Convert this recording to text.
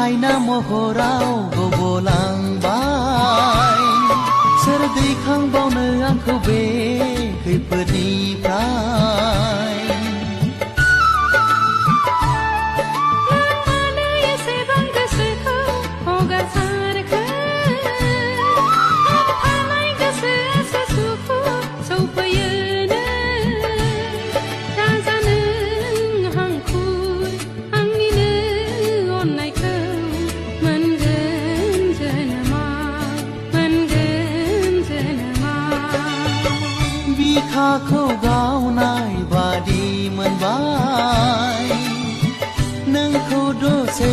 आयना महराव गबलांबाय सोर दैखांबावनो आंखौ बे खैफोदनिफ्राय बिखाखौ गावनाय बादि मोनबाय नोंखौ दसे